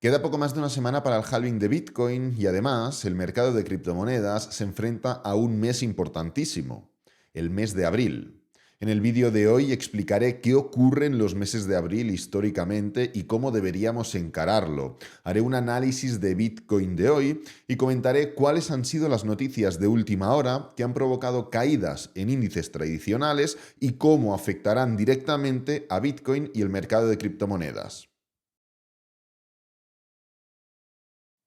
Queda poco más de una semana para el halving de Bitcoin y además el mercado de criptomonedas se enfrenta a un mes importantísimo, el mes de abril. En el vídeo de hoy explicaré qué ocurre en los meses de abril históricamente y cómo deberíamos encararlo. Haré un análisis de Bitcoin de hoy y comentaré cuáles han sido las noticias de última hora que han provocado caídas en índices tradicionales y cómo afectarán directamente a Bitcoin y el mercado de criptomonedas.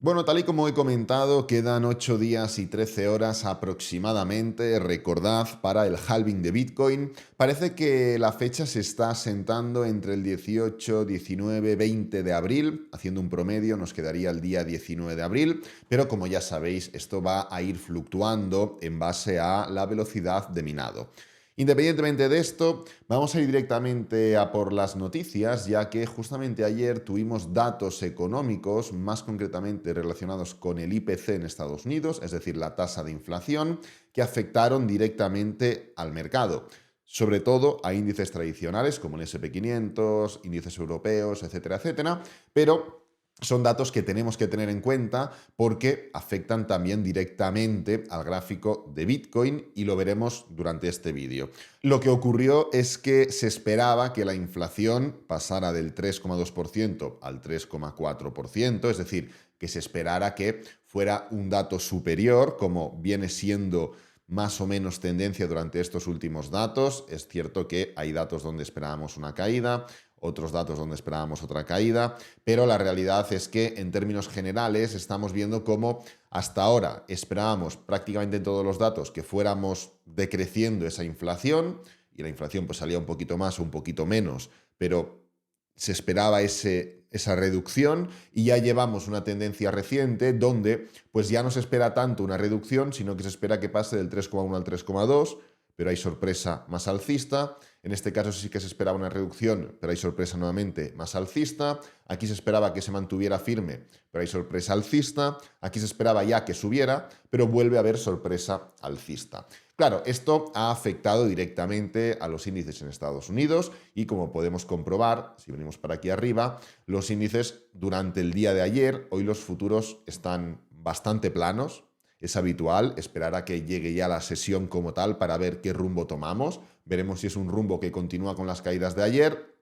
Bueno, tal y como he comentado, quedan 8 días y 13 horas aproximadamente, recordad, para el halving de Bitcoin. Parece que la fecha se está asentando entre el 18, 19, 20 de abril, haciendo un promedio nos quedaría el día 19 de abril, pero como ya sabéis, esto va a ir fluctuando en base a la velocidad de minado. Independientemente de esto, vamos a ir directamente a por las noticias, ya que justamente ayer tuvimos datos económicos, más concretamente relacionados con el IPC en Estados Unidos, es decir, la tasa de inflación, que afectaron directamente al mercado, sobre todo a índices tradicionales como el SP 500, índices europeos, etcétera, etcétera, pero son datos que tenemos que tener en cuenta porque afectan también directamente al gráfico de Bitcoin y lo veremos durante este vídeo. Lo que ocurrió es que se esperaba que la inflación pasara del 3,2% al 3,4%, es decir, que se esperara que fuera un dato superior, como viene siendo más o menos tendencia durante estos últimos datos. Es cierto que hay datos donde esperábamos una caída, otros datos donde esperábamos otra caída, pero la realidad es que en términos generales estamos viendo cómo hasta ahora esperábamos prácticamente en todos los datos que fuéramos decreciendo esa inflación y la inflación pues salía un poquito más o un poquito menos, pero se esperaba esa reducción y ya llevamos una tendencia reciente donde pues ya no se espera tanto una reducción, sino que se espera que pase del 3,1 al 3,2, pero hay sorpresa más alcista. En este caso sí que se esperaba una reducción, pero hay sorpresa nuevamente más alcista. Aquí se esperaba que se mantuviera firme, pero hay sorpresa alcista. Aquí se esperaba ya que subiera, pero vuelve a haber sorpresa alcista. Claro, esto ha afectado directamente a los índices en Estados Unidos y como podemos comprobar, si venimos para aquí arriba, los índices durante el día de ayer, hoy los futuros están bastante planos. Es habitual esperar a que llegue ya la sesión como tal para ver qué rumbo tomamos. Veremos si es un rumbo que continúa con las caídas de ayer.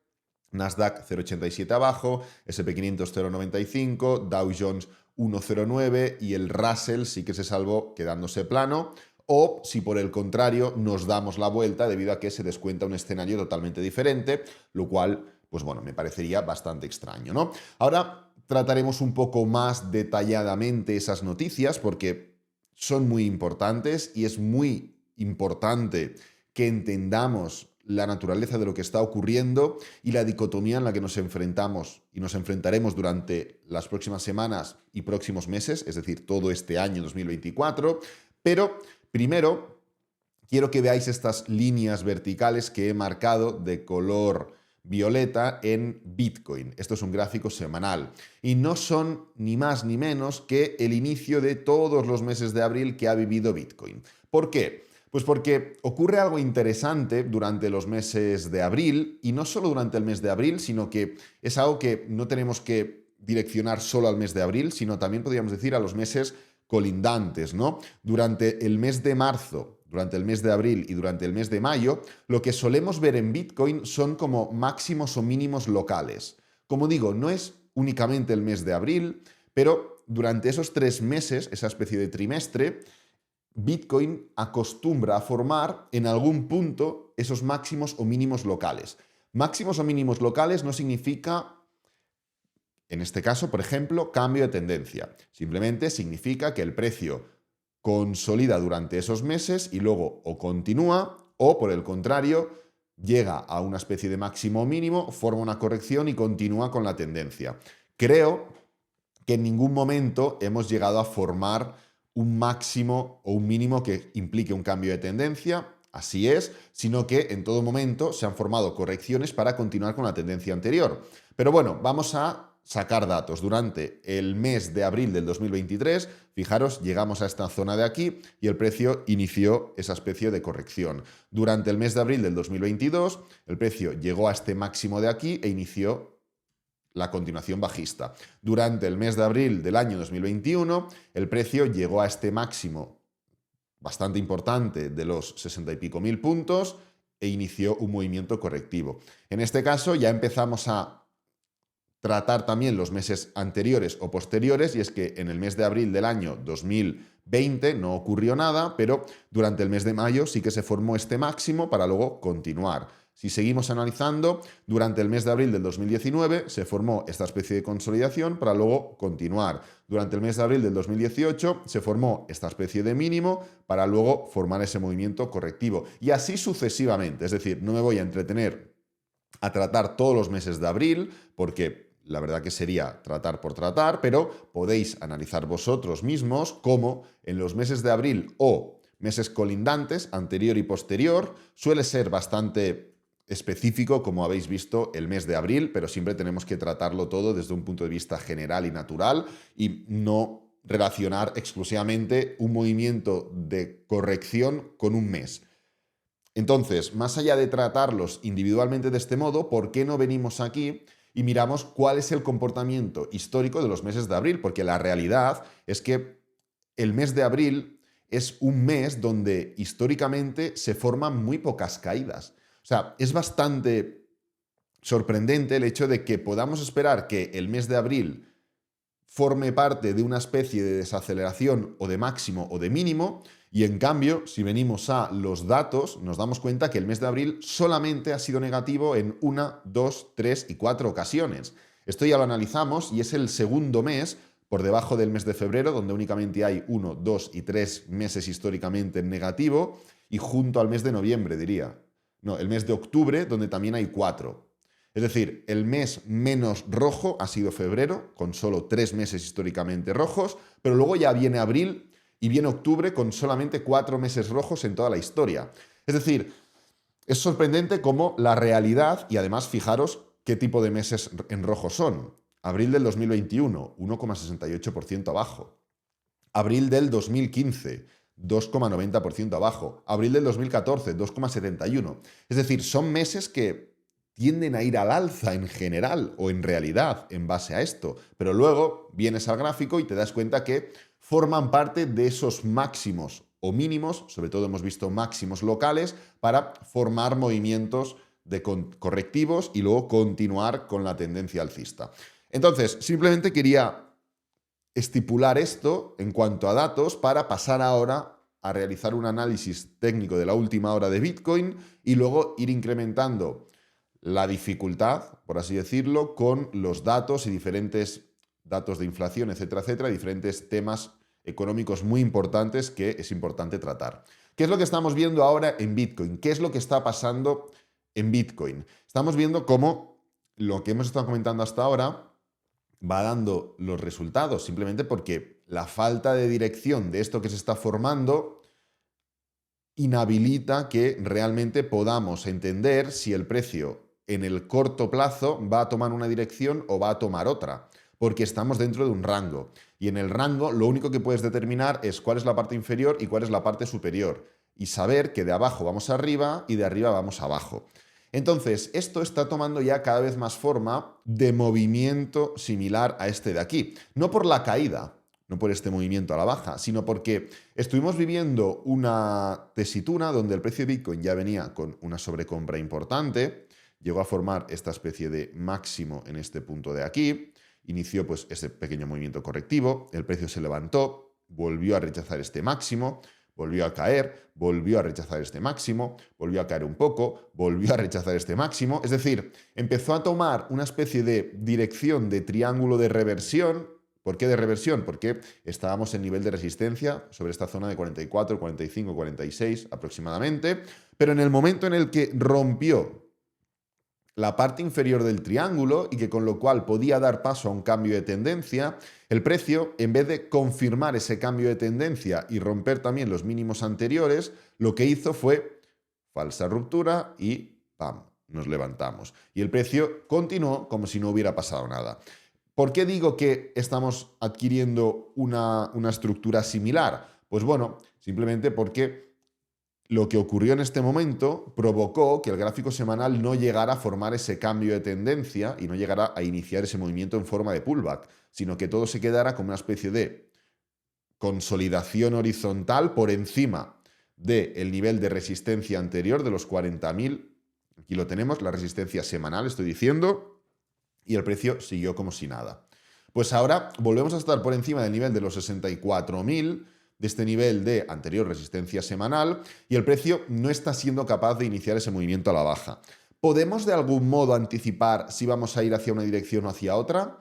Nasdaq 0,87 abajo, SP 500 0,95, Dow Jones 1,09 y el Russell sí que se salvó quedándose plano. O si por el contrario nos damos la vuelta debido a que se descuenta un escenario totalmente diferente, lo cual, pues bueno, me parecería bastante extraño, ¿no? Ahora trataremos un poco más detalladamente esas noticias porque son muy importantes y es muy importante que entendamos la naturaleza de lo que está ocurriendo y la dicotomía en la que nos enfrentamos y nos enfrentaremos durante las próximas semanas y próximos meses, es decir, todo este año 2024. Pero primero quiero que veáis estas líneas verticales que he marcado de color violeta en Bitcoin. Esto es un gráfico semanal y no son ni más ni menos que el inicio de todos los meses de abril que ha vivido Bitcoin. ¿Por qué? Pues porque ocurre algo interesante durante los meses de abril y no solo durante el mes de abril, sino que es algo que no tenemos que direccionar solo al mes de abril, sino también podríamos decir a los meses colindantes, ¿no? Durante el mes de marzo, durante el mes de abril y durante el mes de mayo, lo que solemos ver en Bitcoin son como máximos o mínimos locales. Como digo, no es únicamente el mes de abril, pero durante esos 3 meses, esa especie de trimestre, Bitcoin acostumbra a formar en algún punto esos máximos o mínimos locales. Máximos o mínimos locales no significa, en este caso, por ejemplo, cambio de tendencia. Simplemente significa que el precio consolida durante esos meses y luego o continúa o, por el contrario, llega a una especie de máximo o mínimo, forma una corrección y continúa con la tendencia. Creo que en ningún momento hemos llegado a formar un máximo o un mínimo que implique un cambio de tendencia, así es, sino que en todo momento se han formado correcciones para continuar con la tendencia anterior. Pero bueno, vamos a sacar datos. Durante el mes de abril del 2023, fijaros, llegamos a esta zona de aquí y el precio inició esa especie de corrección. Durante el mes de abril del 2022, el precio llegó a este máximo de aquí e inició la continuación bajista. Durante el mes de abril del año 2021, el precio llegó a este máximo bastante importante de los 60 y pico mil puntos e inició un movimiento correctivo. En este caso ya empezamos a tratar también los meses anteriores o posteriores, y es que en el mes de abril del año 2020 no ocurrió nada, pero durante el mes de mayo sí que se formó este máximo para luego continuar. Si seguimos analizando, durante el mes de abril del 2019 se formó esta especie de consolidación para luego continuar. Durante el mes de abril del 2018 se formó esta especie de mínimo para luego formar ese movimiento correctivo. Y así sucesivamente. Es decir, no me voy a entretener a tratar todos los meses de abril, porque la verdad que sería tratar por tratar, pero podéis analizar vosotros mismos cómo en los meses de abril o meses colindantes, anterior y posterior, suele ser bastante específico, como habéis visto, el mes de abril, pero siempre tenemos que tratarlo todo desde un punto de vista general y natural y no relacionar exclusivamente un movimiento de corrección con un mes. Entonces, más allá de tratarlos individualmente de este modo, ¿por qué no venimos aquí y miramos cuál es el comportamiento histórico de los meses de abril? Porque la realidad es que el mes de abril es un mes donde históricamente se forman muy pocas caídas. O sea, es bastante sorprendente el hecho de que podamos esperar que el mes de abril forme parte de una especie de desaceleración o de máximo o de mínimo, y en cambio, si venimos a los datos, nos damos cuenta que el mes de abril solamente ha sido negativo en 1, 2, 3 y 4 ocasiones. Esto ya lo analizamos y es el segundo mes por debajo del mes de febrero, donde únicamente hay 1, 2 y 3 meses históricamente en negativo, y junto al mes de noviembre, diría. No, el mes de octubre, donde también hay 4. Es decir, el mes menos rojo ha sido febrero, con solo 3 meses históricamente rojos, pero luego ya viene abril y viene octubre con solamente 4 meses rojos en toda la historia. Es decir, es sorprendente cómo la realidad, y además fijaros qué tipo de meses en rojo son. Abril del 2021, 1,68% abajo. Abril del 2015, 2,90% abajo. Abril del 2014, 2,71%. Es decir, son meses que tienden a ir al alza en general o en realidad en base a esto. Pero luego vienes al gráfico y te das cuenta que forman parte de esos máximos o mínimos, sobre todo hemos visto máximos locales, para formar movimientos de correctivos y luego continuar con la tendencia alcista. Entonces, simplemente quería estipular esto en cuanto a datos para pasar ahora a realizar un análisis técnico de la última hora de Bitcoin y luego ir incrementando la dificultad, por así decirlo, con los datos y diferentes datos de inflación, etcétera, etcétera, diferentes temas económicos muy importantes que es importante tratar. ¿Qué es lo que estamos viendo ahora en Bitcoin? ¿Qué es lo que está pasando en Bitcoin? Estamos viendo cómo lo que hemos estado comentando hasta ahora va dando los resultados, simplemente porque la falta de dirección de esto que se está formando inhabilita que realmente podamos entender si el precio en el corto plazo va a tomar una dirección o va a tomar otra, porque estamos dentro de un rango. Y en el rango lo único que puedes determinar es cuál es la parte inferior y cuál es la parte superior, y saber que de abajo vamos arriba y de arriba vamos abajo. Entonces, esto está tomando ya cada vez más forma de movimiento similar a este de aquí. No por la caída, no por este movimiento a la baja, sino porque estuvimos viviendo una tesitura donde el precio de Bitcoin ya venía con una sobrecompra importante, llegó a formar esta especie de máximo en este punto de aquí, inició pues ese pequeño movimiento correctivo, el precio se levantó, volvió a rechazar este máximo, volvió a caer, volvió a rechazar este máximo, volvió a caer un poco, volvió a rechazar este máximo. Es decir, empezó a tomar una especie de dirección de triángulo de reversión. ¿Por qué de reversión? Porque estábamos en nivel de resistencia sobre esta zona de 44, 45, 46 aproximadamente, pero en el momento en el que rompió la parte inferior del triángulo y que con lo cual podía dar paso a un cambio de tendencia, el precio, en vez de confirmar ese cambio de tendencia y romper también los mínimos anteriores, lo que hizo fue falsa ruptura y ¡pam!, nos levantamos. Y el precio continuó como si no hubiera pasado nada. ¿Por qué digo que estamos adquiriendo una estructura similar? Pues bueno, simplemente porque Lo que ocurrió en este momento provocó que el gráfico semanal no llegara a formar ese cambio de tendencia y no llegara a iniciar ese movimiento en forma de pullback, sino que todo se quedara como una especie de consolidación horizontal por encima del nivel de resistencia anterior de los 40.000. Aquí lo tenemos, la resistencia semanal, estoy diciendo, y el precio siguió como si nada. Pues ahora volvemos a estar por encima del nivel de los 64.000, de este nivel de anterior resistencia semanal, y el precio no está siendo capaz de iniciar ese movimiento a la baja. ¿Podemos de algún modo anticipar si vamos a ir hacia una dirección o hacia otra?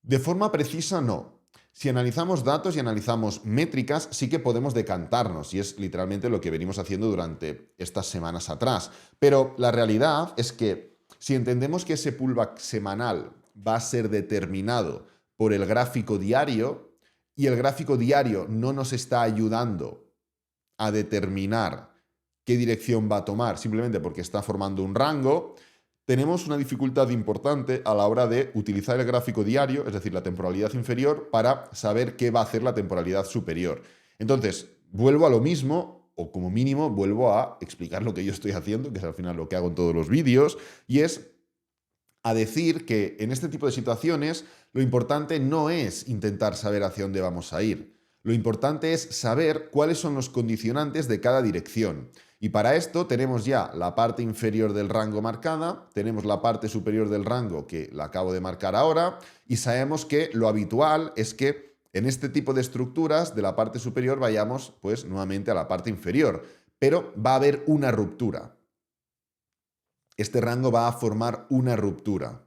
De forma precisa, no. Si analizamos datos y analizamos métricas, sí que podemos decantarnos, y es literalmente lo que venimos haciendo durante estas semanas atrás. Pero la realidad es que si entendemos que ese pullback semanal va a ser determinado por el gráfico diario, y el gráfico diario no nos está ayudando a determinar qué dirección va a tomar, simplemente porque está formando un rango, tenemos una dificultad importante a la hora de utilizar el gráfico diario, es decir, la temporalidad inferior, para saber qué va a hacer la temporalidad superior. Entonces, vuelvo a lo mismo, o como mínimo, vuelvo a explicar lo que yo estoy haciendo, que es al final lo que hago en todos los vídeos, y es a decir que en este tipo de situaciones lo importante no es intentar saber hacia dónde vamos a ir. Lo importante es saber cuáles son los condicionantes de cada dirección. Y para esto tenemos ya la parte inferior del rango marcada, tenemos la parte superior del rango que la acabo de marcar ahora, y sabemos que lo habitual es que en este tipo de estructuras de la parte superior vayamos pues nuevamente a la parte inferior, pero va a haber una ruptura. Este rango va a formar una ruptura.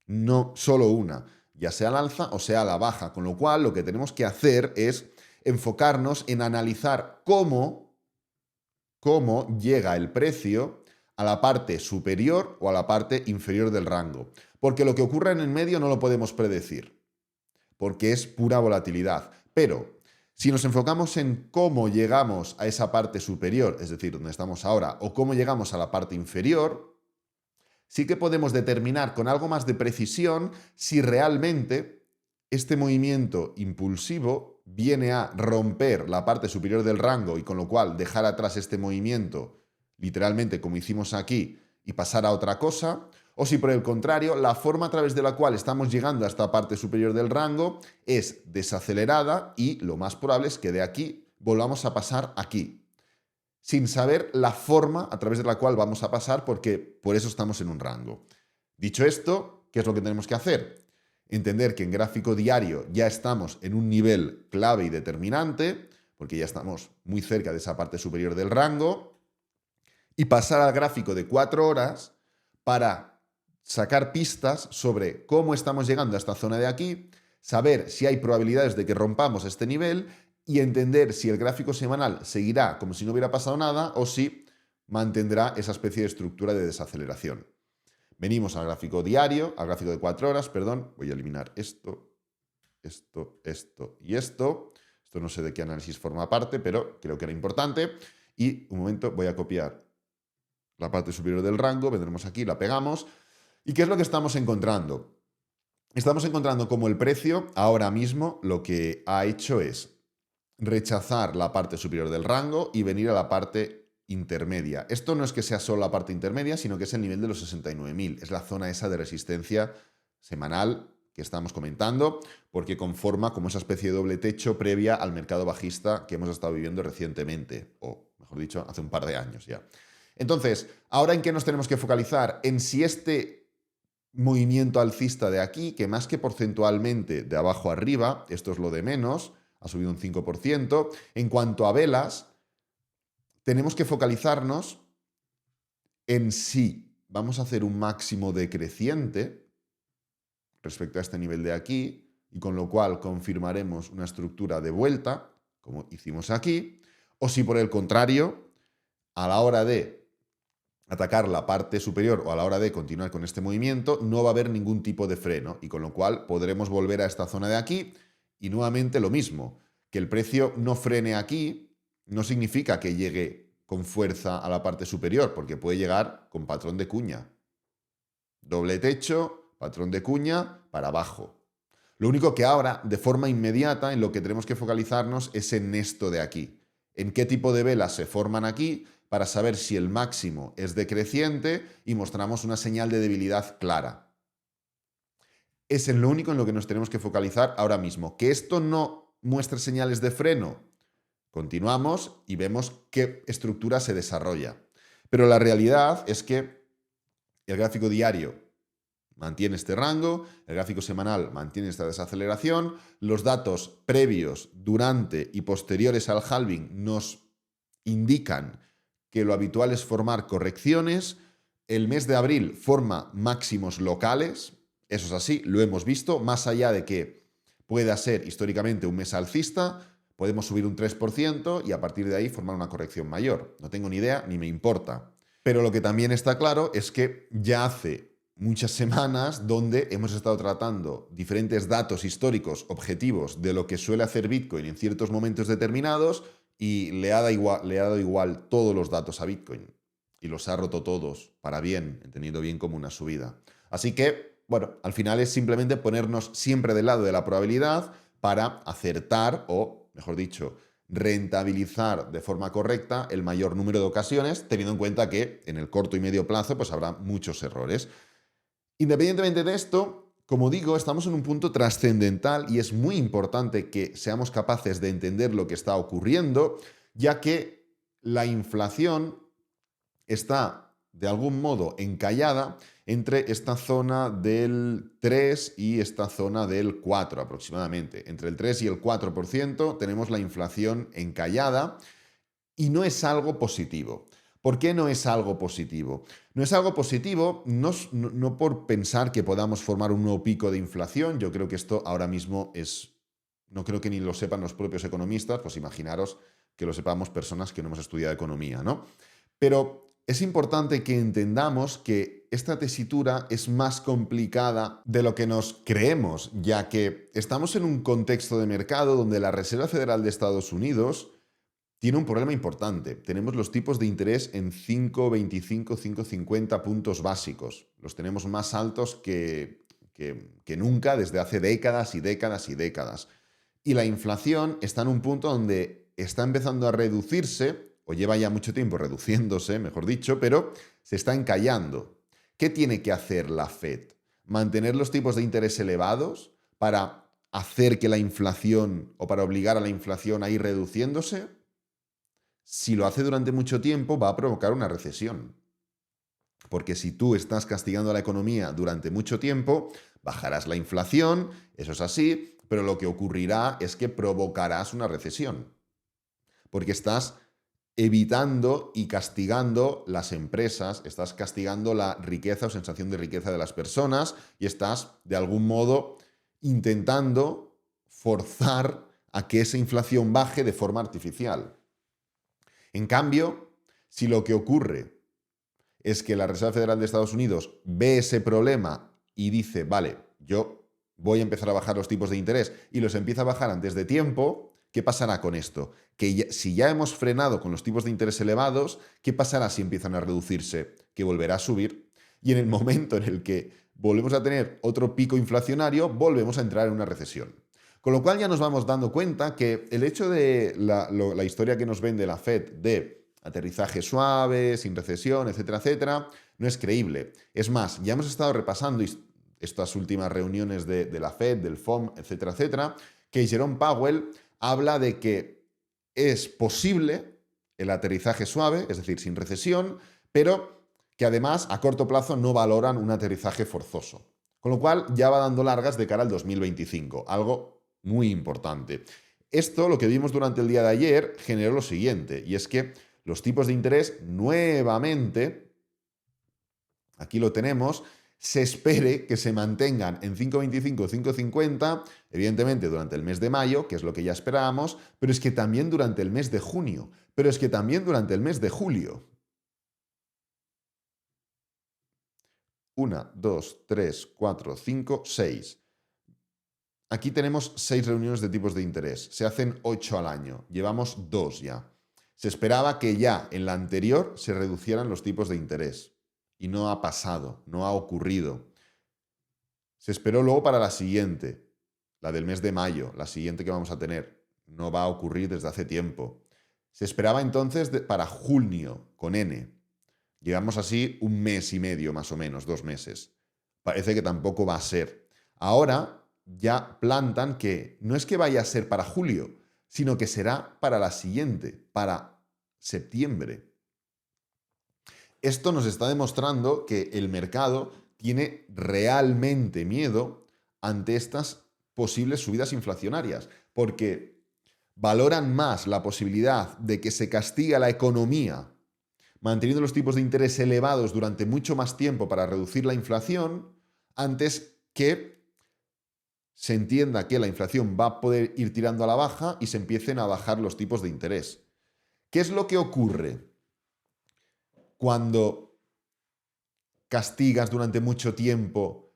No solo una, ya sea al alza o sea a la baja, con lo cual lo que tenemos que hacer es enfocarnos en analizar cómo llega el precio a la parte superior o a la parte inferior del rango. Porque lo que ocurre en el medio no lo podemos predecir, porque es pura volatilidad. Pero si nos enfocamos en cómo llegamos a esa parte superior, es decir, donde estamos ahora, o cómo llegamos a la parte inferior, sí que podemos determinar con algo más de precisión si realmente este movimiento impulsivo viene a romper la parte superior del rango y con lo cual dejar atrás este movimiento, literalmente como hicimos aquí, y pasar a otra cosa, o si por el contrario, la forma a través de la cual estamos llegando a esta parte superior del rango es desacelerada y lo más probable es que de aquí volvamos a pasar aquí, sin saber la forma a través de la cual vamos a pasar, porque por eso estamos en un rango. Dicho esto, ¿qué es lo que tenemos que hacer? Entender que en gráfico diario ya estamos en un nivel clave y determinante, porque ya estamos muy cerca de esa parte superior del rango, y pasar al gráfico de 4 horas para sacar pistas sobre cómo estamos llegando a esta zona de aquí, saber si hay probabilidades de que rompamos este nivel y entender si el gráfico semanal seguirá como si no hubiera pasado nada o si mantendrá esa especie de estructura de desaceleración. Venimos al gráfico diario, al gráfico de 4 horas, perdón, voy a eliminar esto, esto, esto y esto. Esto no sé de qué análisis forma parte, pero creo que era importante. Y un momento, voy a copiar la parte superior del rango, vendremos aquí, la pegamos. ¿Y qué es lo que estamos encontrando? Estamos encontrando como el precio ahora mismo lo que ha hecho es rechazar la parte superior del rango y venir a la parte intermedia. Esto no es que sea solo la parte intermedia, sino que es el nivel de los 69.000. Es la zona esa de resistencia semanal que estamos comentando, porque conforma como esa especie de doble techo previa al mercado bajista que hemos estado viviendo recientemente, o mejor dicho, hace un par de años ya. Entonces, ¿ahora en qué nos tenemos que focalizar? En si este movimiento alcista de aquí, que más que porcentualmente de abajo arriba, esto es lo de menos, ha subido un 5%. En cuanto a velas, tenemos que focalizarnos en si vamos a hacer un máximo decreciente respecto a este nivel de aquí, y con lo cual confirmaremos una estructura de vuelta, como hicimos aquí, o si por el contrario, a la hora de atacar la parte superior o a la hora de continuar con este movimiento, no va a haber ningún tipo de freno y con lo cual podremos volver a esta zona de aquí y nuevamente lo mismo, que el precio no frene aquí no significa que llegue con fuerza a la parte superior, porque puede llegar con patrón de cuña. Doble techo, patrón de cuña, para abajo. Lo único que ahora, de forma inmediata, en lo que tenemos que focalizarnos es en esto de aquí, en qué tipo de velas se forman aquí para saber si el máximo es decreciente y mostramos una señal de debilidad clara. Es en lo único en lo que nos tenemos que focalizar ahora mismo. Que esto no muestre señales de freno, continuamos y vemos qué estructura se desarrolla. Pero la realidad es que el gráfico diario mantiene este rango, el gráfico semanal mantiene esta desaceleración, los datos previos, durante y posteriores al halving nos indican que lo habitual es formar correcciones, el mes de abril forma máximos locales, eso es así, lo hemos visto, más allá de que pueda ser históricamente un mes alcista, podemos subir un 3% y a partir de ahí formar una corrección mayor. No tengo ni idea ni me importa. Pero lo que también está claro es que ya hace muchas semanas donde hemos estado tratando diferentes datos históricos objetivos de lo que suele hacer Bitcoin en ciertos momentos determinados y le ha dado igual todos los datos a Bitcoin y los ha roto todos para bien, entendiendo bien como una subida. Así que, bueno, al final es simplemente ponernos siempre del lado de la probabilidad para acertar o, mejor dicho, rentabilizar de forma correcta el mayor número de ocasiones, teniendo en cuenta que en el corto y medio plazo pues habrá muchos errores. Independientemente de esto, como digo, estamos en un punto trascendental y es muy importante que seamos capaces de entender lo que está ocurriendo, ya que la inflación está de algún modo encallada entre esta zona del 3 y esta zona del 4 aproximadamente. Entre el 3 y el 4% tenemos la inflación encallada y no es algo positivo. ¿Por qué no es algo positivo? No es algo positivo no por pensar que podamos formar un nuevo pico de inflación. Yo creo que esto ahora mismo no creo que ni lo sepan los propios economistas, pues imaginaros que lo sepamos personas que no hemos estudiado economía, ¿no? Pero es importante que entendamos que esta tesitura es más complicada de lo que nos creemos, ya que estamos en un contexto de mercado donde la Reserva Federal de Estados Unidos tiene un problema importante. Tenemos los tipos de interés en 5,25, 5,50 puntos básicos. Los tenemos más altos que nunca desde hace décadas y décadas y décadas. Y la inflación está en un punto donde está empezando a reducirse, o lleva ya mucho tiempo reduciéndose, mejor dicho, pero se está encallando. ¿Qué tiene que hacer la Fed? ¿Mantener los tipos de interés elevados para hacer que la inflación o para obligar a la inflación a ir reduciéndose? Si lo hace durante mucho tiempo, va a provocar una recesión. Porque si tú estás castigando a la economía durante mucho tiempo, bajarás la inflación, eso es así, pero lo que ocurrirá es que provocarás una recesión. Porque estás evitando y castigando las empresas, estás castigando la riqueza o sensación de riqueza de las personas y estás, de algún modo, intentando forzar a que esa inflación baje de forma artificial. En cambio, si lo que ocurre es que la Reserva Federal de Estados Unidos ve ese problema y dice, vale, yo voy a empezar a bajar los tipos de interés y los empieza a bajar antes de tiempo, ¿qué pasará con esto? Que si ya hemos frenado con los tipos de interés elevados, ¿qué pasará si empiezan a reducirse? Que volverá a subir. Y en el momento en el que volvemos a tener otro pico inflacionario, volvemos a entrar en una recesión. Con lo cual ya nos vamos dando cuenta que el hecho de la historia que nos vende la Fed de aterrizaje suave, sin recesión, etcétera, etcétera, no es creíble. Es más, ya hemos estado repasando estas últimas reuniones de la Fed, del FOM, etcétera, etcétera, que Jerome Powell habla de que es posible el aterrizaje suave, es decir, sin recesión, pero que además a corto plazo no valoran un aterrizaje forzoso. Con lo cual ya va dando largas de cara al 2025, algo muy importante. Esto, lo que vimos durante el día de ayer, generó lo siguiente, y es que los tipos de interés nuevamente, aquí lo tenemos, se espere que se mantengan en 5,25, 5,50, evidentemente durante el mes de mayo, que es lo que ya esperábamos, pero es que también durante el mes de junio, pero es que también durante el mes de julio. 1, 2, 3, 4, 5, 6. Aquí tenemos 6 reuniones de tipos de interés. Se hacen 8 al año. Llevamos 2 ya. Se esperaba que ya en la anterior se reducieran los tipos de interés. Y no ha pasado, no ha ocurrido. Se esperó luego para la siguiente, la del mes de mayo, la siguiente que vamos a tener. No va a ocurrir desde hace tiempo. Se esperaba entonces para junio, con N. Llevamos así un mes y medio, más o menos, 2 meses. Parece que tampoco va a ser. Ahora ya plantan que no es que vaya a ser para julio, sino que será para la siguiente, para septiembre. Esto nos está demostrando que el mercado tiene realmente miedo ante estas posibles subidas inflacionarias, porque valoran más la posibilidad de que se castigue a la economía manteniendo los tipos de interés elevados durante mucho más tiempo para reducir la inflación, antes que se entienda que la inflación va a poder ir tirando a la baja y se empiecen a bajar los tipos de interés. ¿Qué es lo que ocurre cuando castigas durante mucho tiempo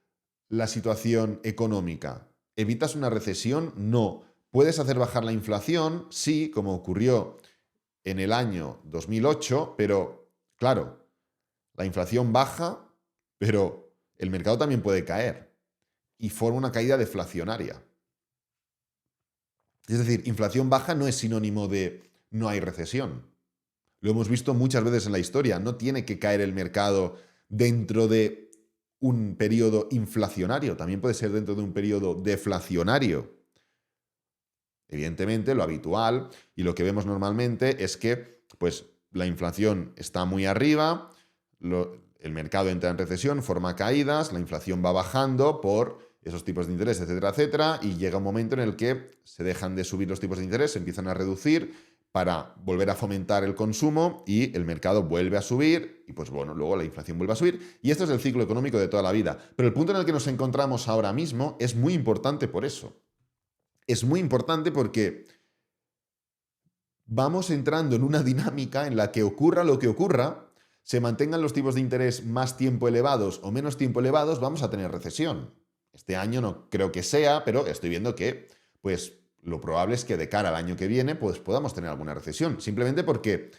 la situación económica? ¿Evitas una recesión? No. ¿Puedes hacer bajar la inflación? Sí, como ocurrió en el año 2008, pero claro, la inflación baja, pero el mercado también puede caer y forma una caída deflacionaria. Es decir, inflación baja no es sinónimo de no hay recesión. Lo hemos visto muchas veces en la historia. No tiene que caer el mercado dentro de un periodo inflacionario, también puede ser dentro de un periodo deflacionario. Evidentemente, lo habitual y lo que vemos normalmente es que pues, la inflación está muy arriba, el mercado entra en recesión, forma caídas, la inflación va bajando por esos tipos de interés, etcétera, etcétera, y llega un momento en el que se dejan de subir los tipos de interés, se empiezan a reducir para volver a fomentar el consumo y el mercado vuelve a subir y pues bueno, luego la inflación vuelve a subir y esto es el ciclo económico de toda la vida. Pero el punto en el que nos encontramos ahora mismo es muy importante por eso. Es muy importante porque vamos entrando en una dinámica en la que ocurra lo que ocurra, se mantengan los tipos de interés más tiempo elevados o menos tiempo elevados, vamos a tener recesión. Este año no creo que sea, pero estoy viendo que pues, lo probable es que de cara al año que viene pues, podamos tener alguna recesión, simplemente porque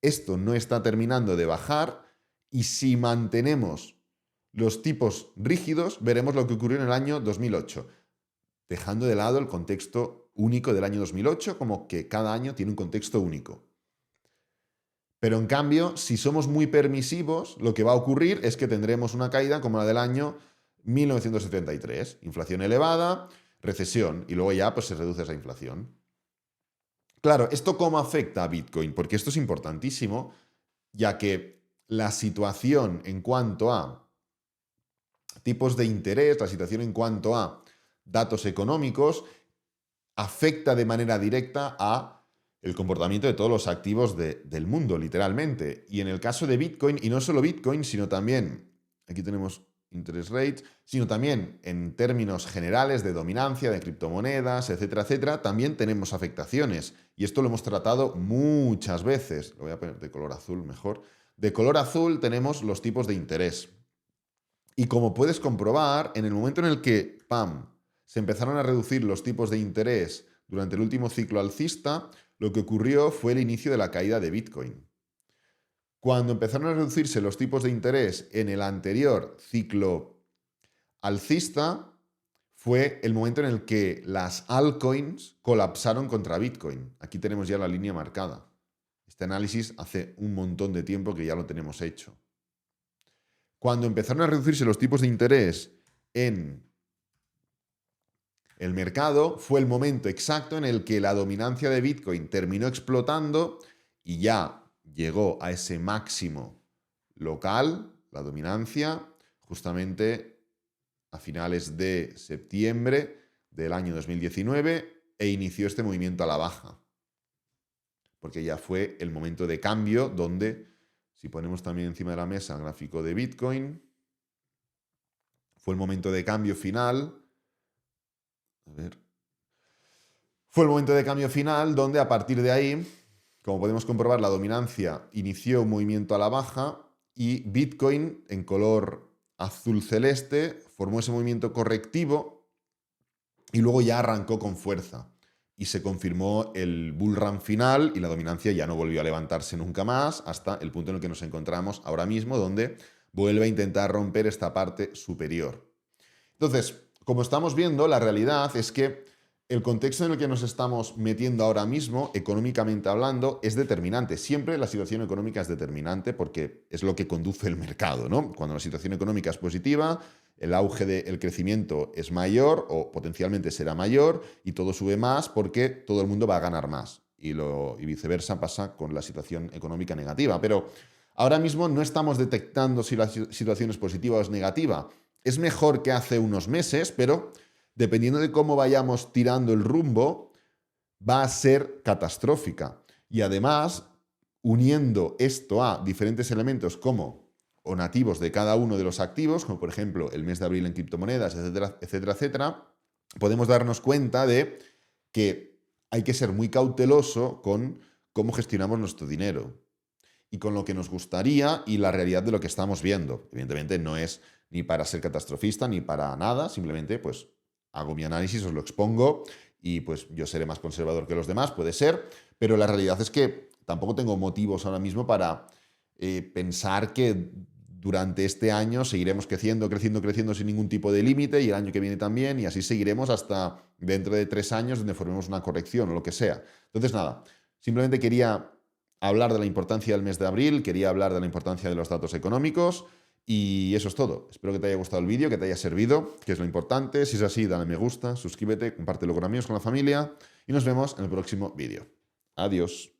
esto no está terminando de bajar y si mantenemos los tipos rígidos, veremos lo que ocurrió en el año 2008. Dejando de lado el contexto único del año 2008, como que cada año tiene un contexto único. Pero en cambio, si somos muy permisivos, lo que va a ocurrir es que tendremos una caída como la del año 1973. Inflación elevada, recesión, y luego ya pues, se reduce esa inflación. Claro, ¿esto cómo afecta a Bitcoin? Porque esto es importantísimo, ya que la situación en cuanto a tipos de interés, la situación en cuanto a datos económicos, afecta de manera directa a el comportamiento de todos los activos del mundo, literalmente. Y en el caso de Bitcoin, y no solo Bitcoin, sino también, aquí tenemos interest rates, sino también en términos generales de dominancia, de criptomonedas, etcétera, etcétera, también tenemos afectaciones. Y esto lo hemos tratado muchas veces. Lo voy a poner de color azul mejor. De color azul tenemos los tipos de interés. Y como puedes comprobar, en el momento en el que, ¡pam!, se empezaron a reducir los tipos de interés durante el último ciclo alcista, lo que ocurrió fue el inicio de la caída de Bitcoin. Cuando empezaron a reducirse los tipos de interés en el anterior ciclo alcista, fue el momento en el que las altcoins colapsaron contra Bitcoin. Aquí tenemos ya la línea marcada. Este análisis hace un montón de tiempo que ya lo tenemos hecho. Cuando empezaron a reducirse los tipos de interés en el mercado, fue el momento exacto en el que la dominancia de Bitcoin terminó explotando y ya llegó a ese máximo local, la dominancia, justamente a finales de septiembre del año 2019 e inició este movimiento a la baja. Porque ya fue el momento de cambio donde, si ponemos también encima de la mesa el gráfico de Bitcoin, fue el momento de cambio final. A ver. Fue el momento de cambio final donde a partir de ahí, como podemos comprobar, la dominancia inició un movimiento a la baja y Bitcoin en color azul celeste formó ese movimiento correctivo y luego ya arrancó con fuerza. Y se confirmó el bull run final y la dominancia ya no volvió a levantarse nunca más hasta el punto en el que nos encontramos ahora mismo, donde vuelve a intentar romper esta parte superior. Entonces, como estamos viendo, la realidad es que El contexto en el que nos estamos metiendo ahora mismo, económicamente hablando, es determinante. Siempre la situación económica es determinante porque es lo que conduce el mercado, ¿no? Cuando la situación económica es positiva, el auge del crecimiento es mayor o potencialmente será mayor y todo sube más porque todo el mundo va a ganar más. Y viceversa pasa con la situación económica negativa. Pero ahora mismo no estamos detectando si la situación es positiva o es negativa. Es mejor que hace unos meses, pero dependiendo de cómo vayamos tirando el rumbo, va a ser catastrófica. Y además, uniendo esto a diferentes elementos como o nativos de cada uno de los activos, como por ejemplo el mes de abril en criptomonedas, etcétera, etcétera, etcétera, podemos darnos cuenta de que hay que ser muy cauteloso con cómo gestionamos nuestro dinero y con lo que nos gustaría y la realidad de lo que estamos viendo. Evidentemente no es ni para ser catastrofista ni para nada, simplemente pues hago mi análisis, os lo expongo y pues yo seré más conservador que los demás, puede ser, pero la realidad es que tampoco tengo motivos ahora mismo para pensar que durante este año seguiremos creciendo, creciendo, creciendo sin ningún tipo de límite y el año que viene también y así seguiremos hasta dentro de 3 años donde formemos una corrección o lo que sea. Entonces nada, simplemente quería hablar de la importancia del mes de abril, quería hablar de la importancia de los datos económicos y eso es todo. Espero que te haya gustado el vídeo, que te haya servido, que es lo importante. Si es así, dale me gusta, suscríbete, compártelo con amigos, con la familia y nos vemos en el próximo vídeo. Adiós.